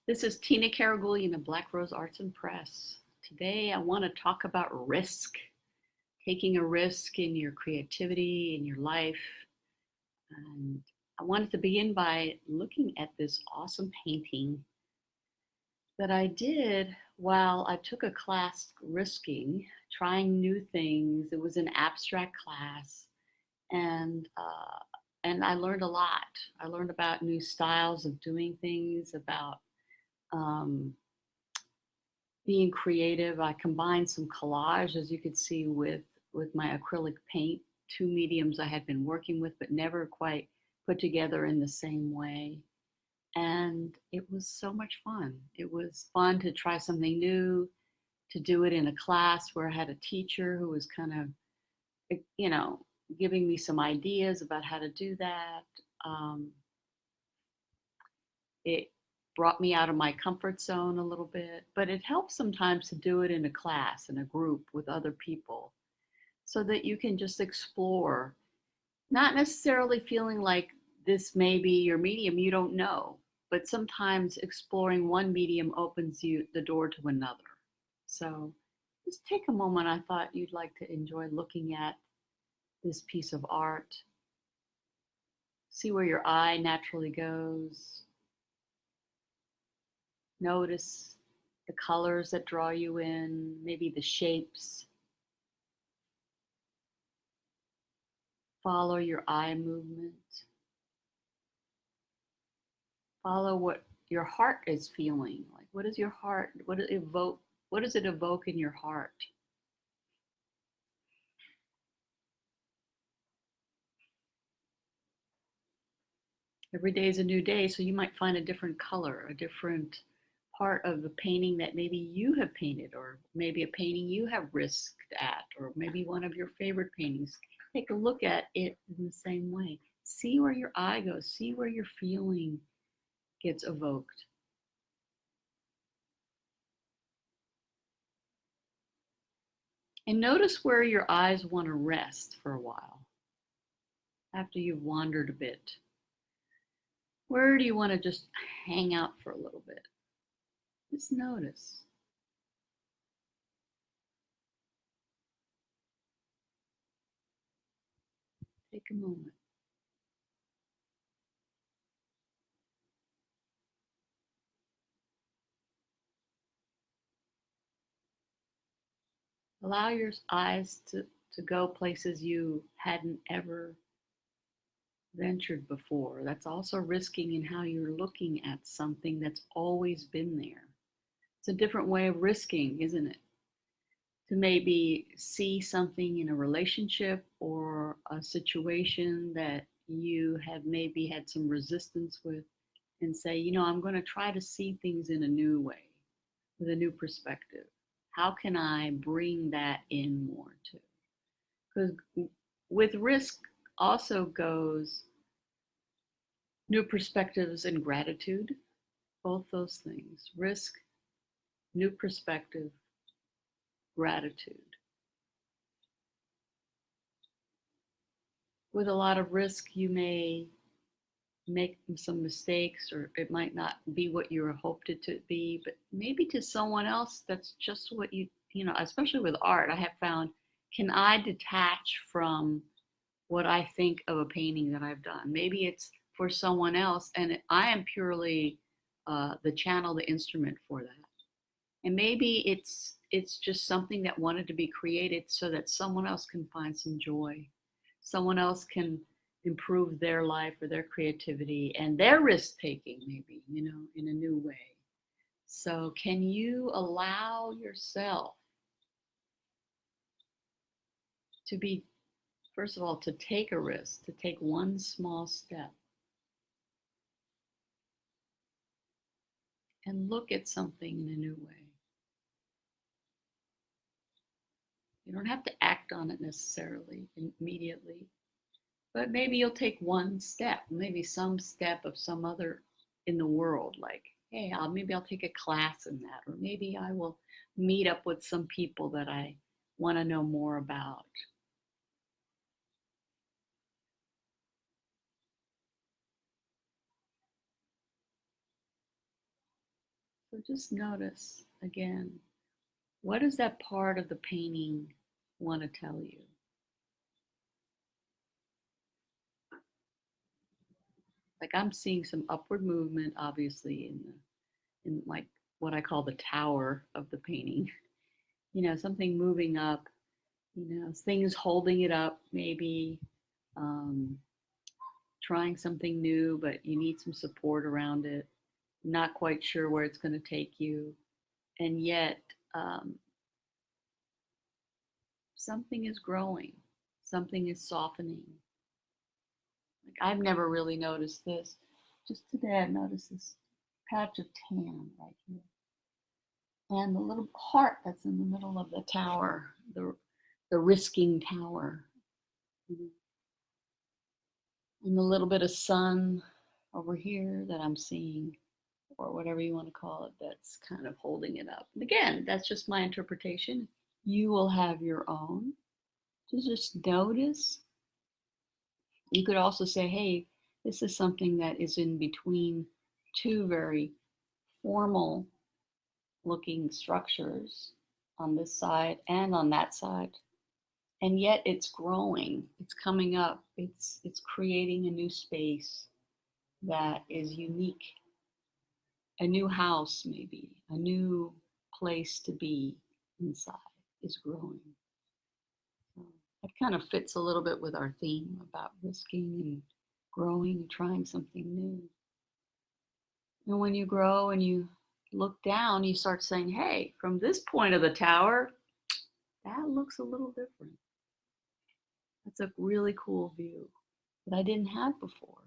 This is Tina Caragullian of Black Rose Arts and Press. Today I want to talk about risk, taking a risk in your creativity, in your life. And I wanted to begin by looking at this awesome painting that I did while I took a class risking, trying new things. It was an abstract class, and uh, and I learned a lot. I learned about new styles of doing things, about um, being creative. I combined some collage, as you could see, with my acrylic paint, two mediums I had been working with, but never quite put together in the same way. And it was so much fun. It was fun to try something new, to do it in a class where I had a teacher who was kind of, giving me some ideas about how to do that. Um, it brought me out of my comfort zone a little bit, but it helps sometimes to do it in a class, in a group with other people, so that you can just explore, not necessarily feeling like this may be your medium, you don't know, but sometimes exploring one medium opens you the door to another. So just take a moment. I thought you'd like to enjoy looking at this piece of art. See where your eye naturally goes. Notice the colors that draw you in, maybe the shapes. Follow your eye movement. Follow what your heart is feeling. Like, what is your heart? What does it evoke? What does it evoke in your heart? Every day is a new day, so you might find a different color, a different part of the painting that maybe you have painted, or maybe a painting you have risked at, or maybe one of your favorite paintings. Take a look at it in the same way. See where your eye goes, see where your feeling gets evoked. And notice where your eyes want to rest for a while after you've wandered a bit. Where do you want to just hang out for a little bit? Just notice. Take a moment. Allow your eyes to go places you hadn't ever ventured before. That's also risking in how you're looking at something that's always been there. It's a different way of risking, isn't it? To maybe see something in a relationship or a situation that you have maybe had some resistance with, and say, I'm going to try to see things in a new way, with a new perspective. How can I bring that in more too? Because with risk also goes new perspectives and gratitude, both those things. Risk, new perspective, gratitude. With a lot of risk, you may make some mistakes, or it might not be what you hoped it to be, but maybe to someone else that's just what especially with art, I have found, can I detach from what I think of a painting that I've done? Maybe it's for someone else, and I am purely the channel, the instrument for that. And maybe it's just something that wanted to be created so that someone else can find some joy, someone else can improve their life or their creativity and their risk taking, maybe, in a new way. So can you allow yourself to be, first of all, to take a risk, to take one small step and look at something in a new way? You don't have to act on it necessarily immediately, but maybe you'll take one step, maybe some step of some other in the world, like, hey, maybe I'll take a class in that, or maybe I will meet up with some people that I want to know more about. So just notice again, what does that part of the painting want to tell you? Like I'm seeing some upward movement, obviously, in like what I call the tower of the painting. Something moving up, things holding it up, maybe um, trying something new, but you need some support around it. Not quite sure where it's going to take you. And yet, um, something is growing, something is softening. Like I've never really noticed this. Just today, I've noticed this patch of tan right here. And the little heart that's in the middle of the tower, the risking tower. And the little bit of sun over here that I'm seeing, or whatever you want to call it, that's kind of holding it up. And again, that's just my interpretation. You will have your own. So just notice. You could also say, hey, this is something that is in between two very formal looking structures on this side and on that side. And yet it's growing, it's coming up, it's creating a new space that is unique, a new house, maybe a new place to be inside is growing. So that kind of fits a little bit with our theme about risking and growing and trying something new. And when you grow and you look down, you start saying, hey, from this point of the tower, that looks a little different. That's a really cool view that I didn't have before.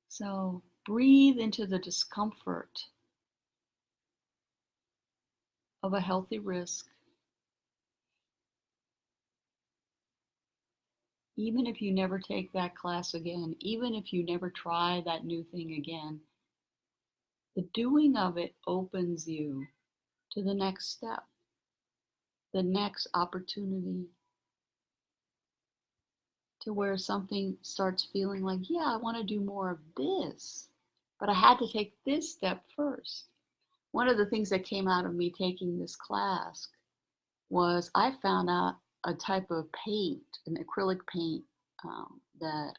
So breathe into the discomfort of a healthy risk. Even if you never take that class again, even if you never try that new thing again, the doing of it opens you to the next step, the next opportunity, to where something starts feeling like, yeah, I want to do more of this, but I had to take this step first. One of the things that came out of me taking this class was I found out a type of paint, an acrylic paint, that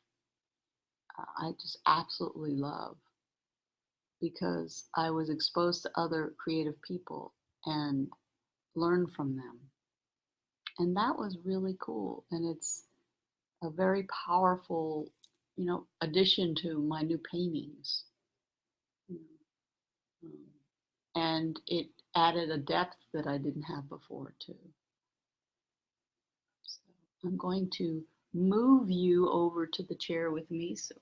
I just absolutely love, because I was exposed to other creative people and learned from them. And that was really cool. And it's a very powerful, addition to my new paintings. Um, and it added a depth that I didn't have before, too. So I'm going to move you over to the chair with me. So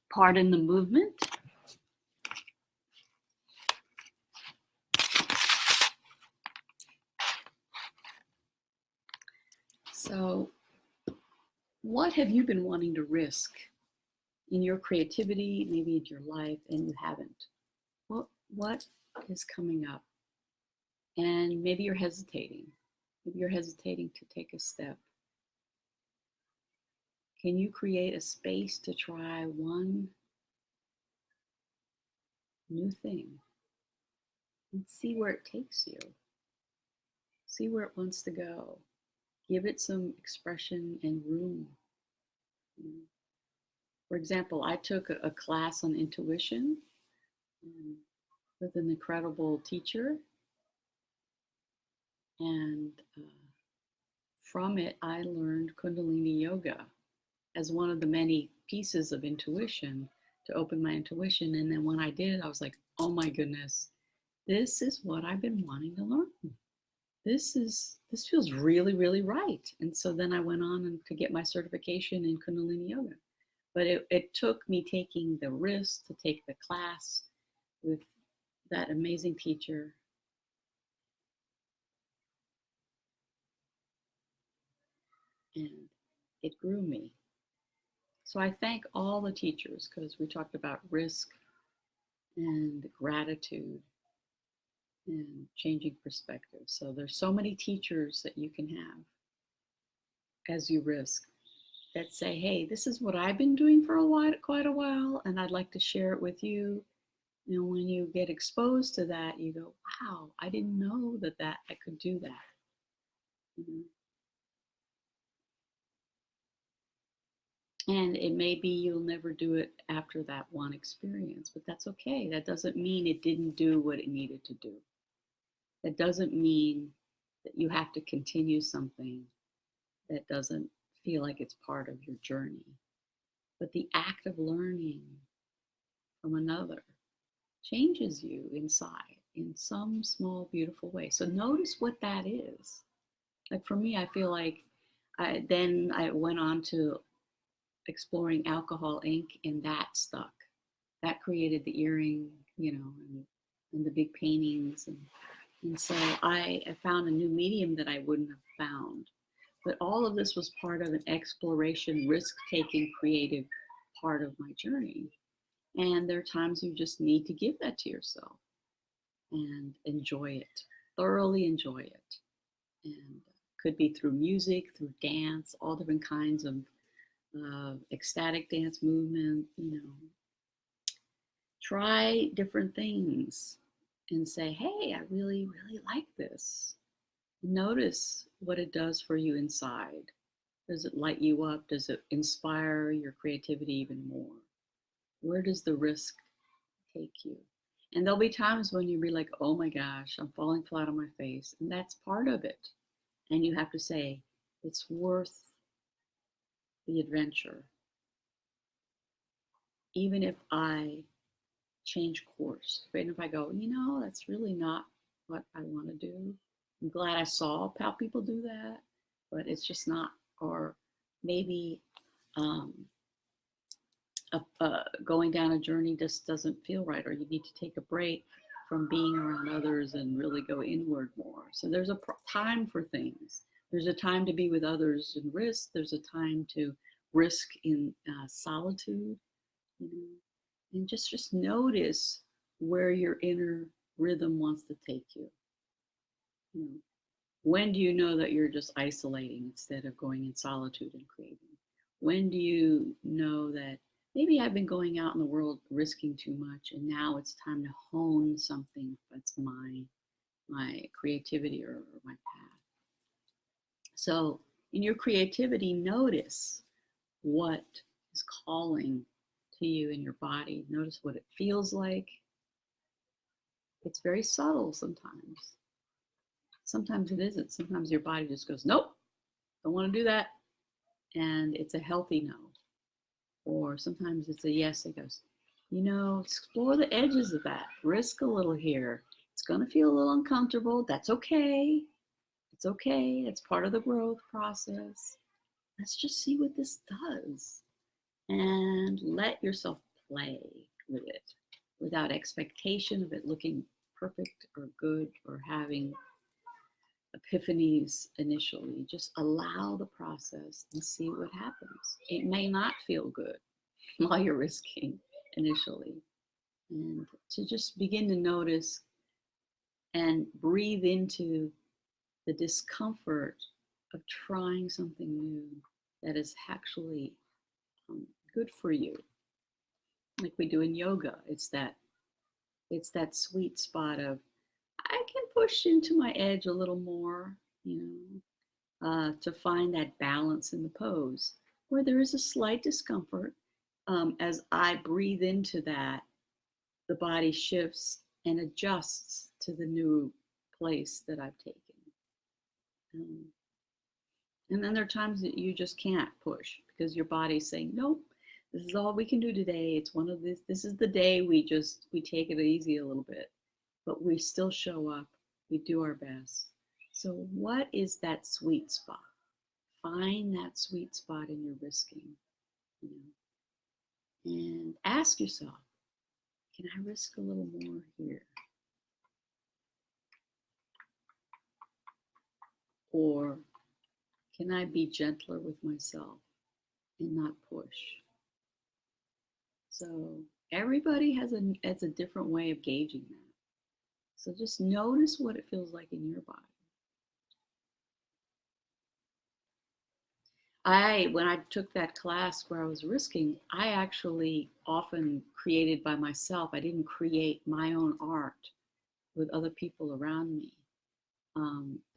pardon the movement. So, what have you been wanting to risk in your creativity, maybe in your life, and you haven't? What is coming up? And maybe you're hesitating. Maybe you're hesitating to take a step. Can you create a space to try one new thing and see where it takes you? See where it wants to go. Give it some expression and room. For example, I took a class on intuition with an incredible teacher. And from it, I learned Kundalini Yoga as one of the many pieces of intuition to open my intuition. And then when I did it, I was like, oh my goodness, this is what I've been wanting to learn. This feels really, really right. And so then I went on and to get my certification in Kundalini Yoga. But it took me taking the risk to take the class with that amazing teacher. And it grew me. So I thank all the teachers, because we talked about risk and gratitude and changing perspective. So there's so many teachers that you can have as you risk. that say, hey, this is what I've been doing for a while, quite a while, and I'd like to share it with you. And when you get exposed to that, you go, wow, I didn't know that I could do that. You know? And it may be you'll never do it after that one experience, but that's okay. That doesn't mean it didn't do what it needed to do. That doesn't mean that you have to continue something that doesn't feel like it's part of your journey. But the act of learning from another changes you inside in some small, beautiful way. So notice what that is. Like for me, I feel like I went on to exploring alcohol ink, and that stuck. That created the earring, and the big paintings. And so I found a new medium that I wouldn't have found. But all of this was part of an exploration, risk taking, creative part of my journey. And there are times you just need to give that to yourself and enjoy it, thoroughly enjoy it. And could be through music, through dance, all different kinds of ecstatic dance movement. Try different things and say, hey, I really, really like this. Notice what it does for you inside. Does it light you up? Does it inspire your creativity even more? Where does the risk take you? And there'll be times when you'll be like, oh my gosh, I'm falling flat on my face. And that's part of it. And you have to say, it's worth the adventure. Even if I change course, even if I go, that's really not what I want to do. I'm glad I saw how people do that, but it's just not. Or maybe um, going down a journey just doesn't feel right, or you need to take a break from being around others and really go inward more. So there's a time for things. There's a time to be with others and risk. There's a time to risk in solitude, and just notice where your inner rhythm wants to take you. You know, when do you know that you're just isolating instead of going in solitude and creating? When do you know that maybe I've been going out in the world risking too much, and now it's time to hone something that's my creativity or my path? So in your creativity, notice what is calling to you in your body. Notice what it feels like. It's very subtle sometimes. Sometimes it isn't. Sometimes your body just goes, nope, don't want to do that. And it's a healthy no. Or sometimes it's a yes that goes, explore the edges of that. Risk a little here. It's going to feel a little uncomfortable. That's okay. It's okay. It's part of the growth process. Let's just see what this does. And let yourself play with it without expectation of it looking perfect or good or having epiphanies initially. Just allow the process and see what happens. It may not feel good while you're risking initially. And to just begin to notice and breathe into the discomfort of trying something new that is actually good for you. Like we do in yoga, it's that sweet spot of I can push into my edge a little more, to find that balance in the pose where there is a slight discomfort. As I breathe into that, the body shifts and adjusts to the new place that I've taken. Um, and then there are times that you just can't push because your body's saying, nope, this is all we can do today. It's one of this is the day we take it easy a little bit, but we still show up. We do our best. So what is that sweet spot? Find that sweet spot in your risking, and ask yourself, can I risk a little more here? Or can I be gentler with myself and not push? So everybody has a different way of gauging that. So just notice what it feels like in your body. When I took that class where I was risking, I actually often created by myself. I didn't create my own art with other people around me.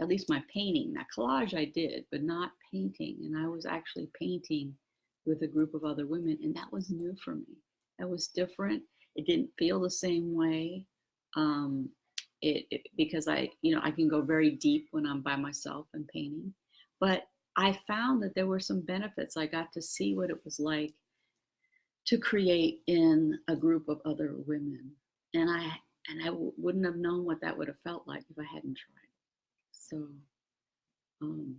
At least my painting. That collage I did, but not painting. And I was actually painting with a group of other women, and that was new for me. That was different. It didn't feel the same way. Um, because I can go very deep when I'm by myself and painting, but I found that there were some benefits. I got to see what it was like to create in a group of other women, and wouldn't have known what that would have felt like if I hadn't tried. So um,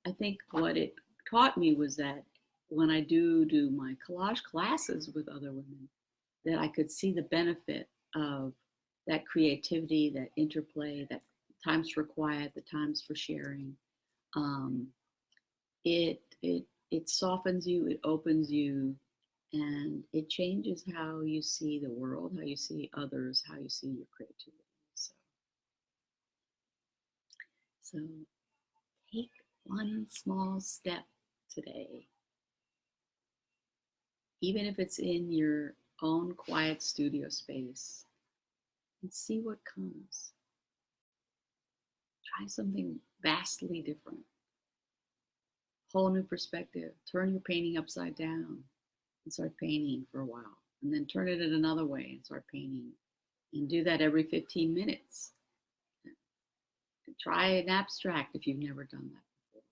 I think what it taught me was that when I do my collage classes with other women, that I could see the benefit of that creativity, that interplay, that times for quiet, the times for sharing. Um, it softens you, it opens you, and it changes how you see the world, how you see others, how you see your creativity. So, so take one small step today, even if it's in your own quiet studio space, and see what comes. Try something vastly different, whole new perspective. Turn your painting upside down and start painting for a while, and then turn it in another way and start painting. And do that every 15 minutes. And try an abstract if you've never done that before.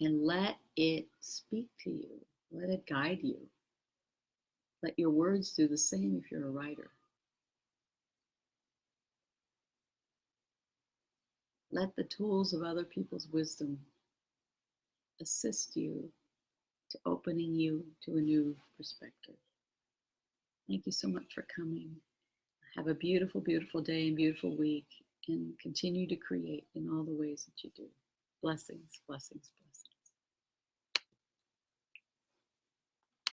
And let it speak to you. Let it guide you. Let your words do the same if you're a writer. Let the tools of other people's wisdom assist you to opening you to a new perspective. Thank you so much for coming. Have a beautiful, beautiful day and beautiful week, and continue to create in all the ways that you do. Blessings, blessings, blessings.